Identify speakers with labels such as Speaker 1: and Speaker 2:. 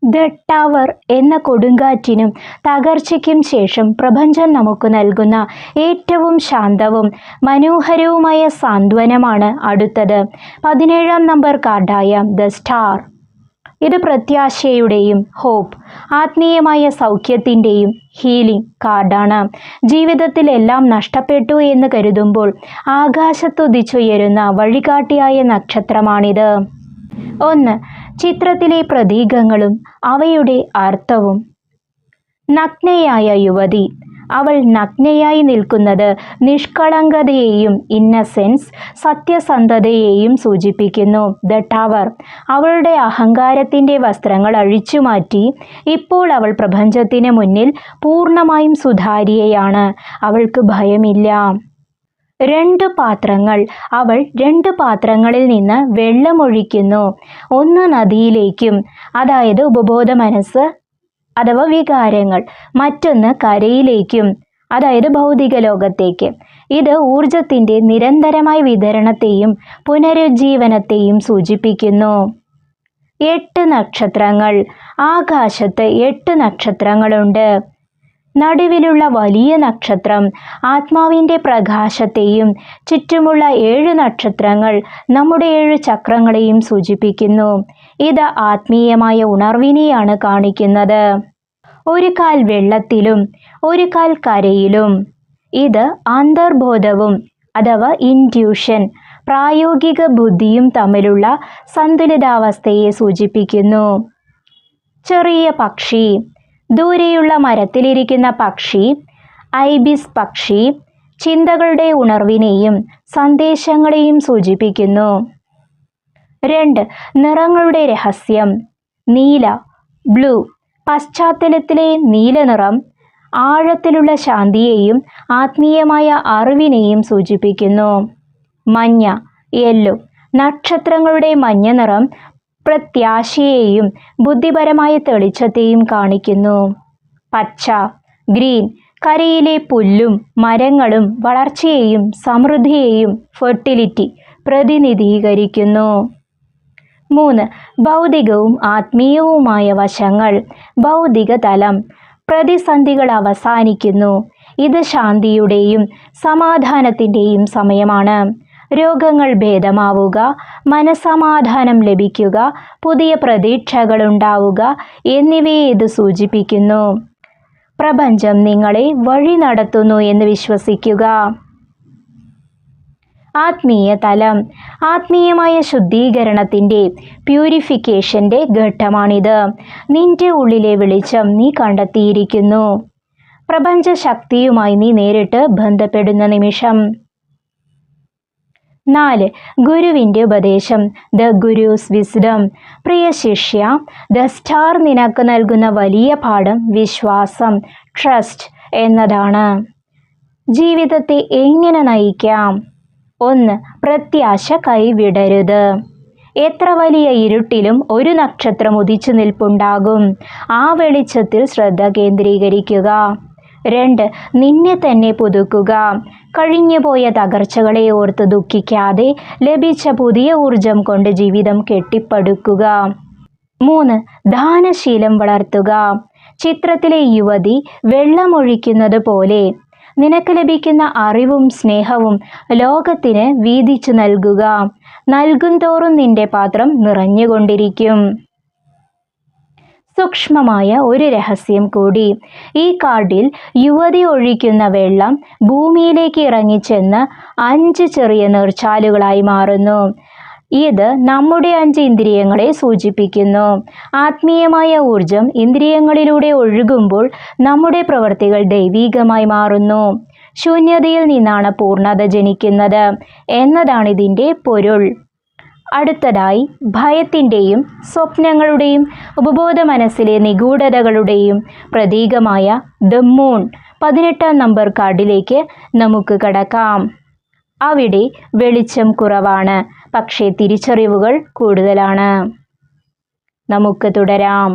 Speaker 1: The tower എന്ന കൊടുങ്കാറ്റിനും തകർച്ചയ്ക്കും ശേഷം പ്രപഞ്ചം നമുക്ക് നൽകുന്ന ഏറ്റവും ശാന്തവും മനോഹരവുമായ സാന്ത്വനമാണ് അടുത്തത്. 17-ാം നമ്പർ കാർഡായ ദ സ്റ്റാർ. ഇത് പ്രത്യാശയുടെയും ഹോപ്പ്, ആത്മീയമായ സൗഖ്യത്തിൻ്റെയും ഹീലിംഗ് കാർഡാണ്. ജീവിതത്തിൽ എല്ലാം നഷ്ടപ്പെട്ടു എന്ന് കരുതുമ്പോൾ ആകാശത്തുദിച്ചുയരുന്ന വഴികാട്ടിയായ നക്ഷത്രമാണിത്. 1. ചിത്രത്തിലെ പ്രതീകങ്ങളും അവയുടെ അർത്ഥവും. നഗ്നയായ യുവതി. അവൾ നഗ്നയായി നിൽക്കുന്നത് നിഷ്കളങ്കതയെയും ഇന്നസെൻസ്, സത്യസന്ധതയെയും സൂചിപ്പിക്കുന്നു. The tower. അവളുടെ അഹങ്കാരത്തിൻ്റെ വസ്ത്രങ്ങൾ അഴിച്ചുമാറ്റി ഇപ്പോൾ അവൾ പ്രപഞ്ചത്തിന് മുന്നിൽ പൂർണ്ണമായും സുതാര്യയാണ്. അവൾക്ക് ഭയമില്ല. 2 പാത്രങ്ങൾ. അവൾ 2 പാത്രങ്ങളിൽ നിന്ന് വെള്ളമൊഴിക്കുന്നു. ഒന്ന് നദിയിലേക്കും, അതായത് ഉപബോധ മനസ്സ് അഥവാ വികാരങ്ങൾ. മറ്റൊന്ന് കരയിലേക്കും, അതായത് ഭൗതിക ലോകത്തേക്ക്. ഇത് ഊർജത്തിൻ്റെ നിരന്തരമായ വിതരണത്തെയും പുനരുജ്ജീവനത്തെയും സൂചിപ്പിക്കുന്നു. 8 നക്ഷത്രങ്ങൾ. ആകാശത്ത് 8 നക്ഷത്രങ്ങളുണ്ട്. നടുവിലുള്ള വലിയ നക്ഷത്രം ആത്മാവിൻ്റെ പ്രകാശത്തെയും ചുറ്റുമുള്ള 7 നക്ഷത്രങ്ങൾ നമ്മുടെ 7 ചക്രങ്ങളെയും സൂചിപ്പിക്കുന്നു. ഇത് ആത്മീയമായ ഉണർവിനെയാണ് കാണിക്കുന്നത്. ഒരു കാൽ വെള്ളത്തിലും ഒരു കാൽ കരയിലും. ഇത് അന്തർബോധവും അഥവാ ഇൻറ്റ്യൂഷൻ, പ്രായോഗിക ബുദ്ധിയും തമ്മിലുള്ള സന്തുലിതാവസ്ഥയെ സൂചിപ്പിക്കുന്നു. ചെറിയ പക്ഷി. ദൂരെയുള്ള മരത്തിലിരിക്കുന്ന പക്ഷി ഐബിസ് പക്ഷി ചിന്തകളുടെ ഉണർവിനെയും സന്ദേശങ്ങളെയും സൂചിപ്പിക്കുന്നു. 2. നിറങ്ങളുടെ രഹസ്യം. നീല, ബ്ലൂ. പശ്ചാത്തലത്തിലെ നീല നിറം ആഴത്തിലുള്ള ശാന്തിയെയും ആത്മീയമായ അറിവിനെയും സൂചിപ്പിക്കുന്നു. മഞ്ഞ, യെല്ലോ. നക്ഷത്രങ്ങളുടെ മഞ്ഞ നിറം പ്രത്യാശയെയും ബുദ്ധിപരമായ തെളിച്ചത്തെയും കാണിക്കുന്നു. പച്ച, ഗ്രീൻ. കരയിലെ പുല്ലും മരങ്ങളും വളർച്ചയെയും സമൃദ്ധിയെയും ഫെർട്ടിലിറ്റി പ്രതിനിധീകരിക്കുന്നു. 3. ഭൗതികവും ആത്മീയവുമായ വശങ്ങൾ. ഭൗതിക തലം. പ്രതിസന്ധികൾ അവസാനിക്കുന്നു. ഇത് ശാന്തിയുടെയും സമാധാനത്തിൻ്റെയും സമയമാണ്. രോഗങ്ങൾ ഭേദമാവുക, മനസ്സമാധാനം ലഭിക്കുക, പുതിയ പ്രതീക്ഷകളുണ്ടാവുക എന്നിവയെ ഇത് സൂചിപ്പിക്കുന്നു. പ്രപഞ്ചം നിങ്ങളെ വഴി നടത്തുന്നു എന്ന് വിശ്വസിക്കുക. ആത്മീയ തലം. ആത്മീയമായ ശുദ്ധീകരണത്തിൻ്റെ, പ്യൂരിഫിക്കേഷൻ്റെ ഘട്ടമാണിത്. നിന്റെ ഉള്ളിലെ വെളിച്ചം നീ കണ്ടെത്തിയിരിക്കുന്നു. പ്രപഞ്ച ശക്തിയുമായി നീ നേരിട്ട് ബന്ധപ്പെടുന്ന നിമിഷം. 4. ഗുരുവിൻ്റെ ഉപദേശം. The Gurez wisdom. പ്രിയ ശിഷ്യ, ദ സ്റ്റാർ നിനക്ക് നൽകുന്ന വലിയ പാഠം വിശ്വാസം, ട്രസ്റ്റ് എന്നതാണ്. ജീവിതത്തെ എങ്ങനെ നയിക്കാം? 1. പ്രത്യാശ കൈവിടരുത്. എത്ര വലിയ ഇരുട്ടിലും ഒരു നക്ഷത്രം ഉദിച്ചു നിൽപ്പുണ്ടാകും. ആ വെളിച്ചത്തിൽ ശ്രദ്ധ കേന്ദ്രീകരിക്കുക. 2. നിന്നെ തന്നെ പുതുക്കുക. കഴിഞ്ഞുപോയ തകർച്ചകളെ ഓർത്ത് ദുഃഖിക്കാതെ ലഭിച്ച പുതിയ ഊർജം കൊണ്ട് ജീവിതം കെട്ടിപ്പടുക്കുക. 3. ദാനശീലം വളർത്തുക. ചിത്രത്തിലെ യുവതി വെള്ളമൊഴിക്കുന്നത് പോലെ നിനക്ക് ലഭിക്കുന്ന അറിവും സ്നേഹവും ലോകത്തിന് വീതിച്ചു നൽകുക. നൽകും തോറും നിന്റെ പാത്രം നിറഞ്ഞുകൊണ്ടിരിക്കും. സൂക്ഷ്മമായ ഒരു രഹസ്യം കൂടി. ഈ കാർഡിൽ യുവതി ഒഴിക്കുന്ന വെള്ളം ഭൂമിയിലേക്ക് ഇറങ്ങിച്ചെന്ന് 5 ചെറിയ നീർച്ചാലുകളായി മാറുന്നു. ഇത് നമ്മുടെ 5 ഇന്ദ്രിയങ്ങളെ സൂചിപ്പിക്കുന്നു. ആത്മീയമായ ഊർജം ഇന്ദ്രിയങ്ങളിലൂടെ ഒഴുകുമ്പോൾ നമ്മുടെ പ്രവൃത്തികൾ ദൈവീകമായി മാറുന്നു. ശൂന്യതയിൽ നിന്നാണ് പൂർണ്ണത ജനിക്കുന്നത് എന്നതാണിതിൻ്റെ പൊരുൾ. അടുത്തതായി ഭയത്തിൻ്റെയും സ്വപ്നങ്ങളുടെയും ഉപബോധ മനസ്സിലെ നിഗൂഢതകളുടെയും പ്രതീകമായ ദ മൂൺ 18-ാം നമ്പർ കാർഡിലേക്ക് നമുക്ക് കടക്കാം. അവിടെ വെളിച്ചം കുറവാണ്, പക്ഷേ തിരിച്ചറിവുകൾ കൂടുതലാണ്. നമുക്ക് തുടരാം.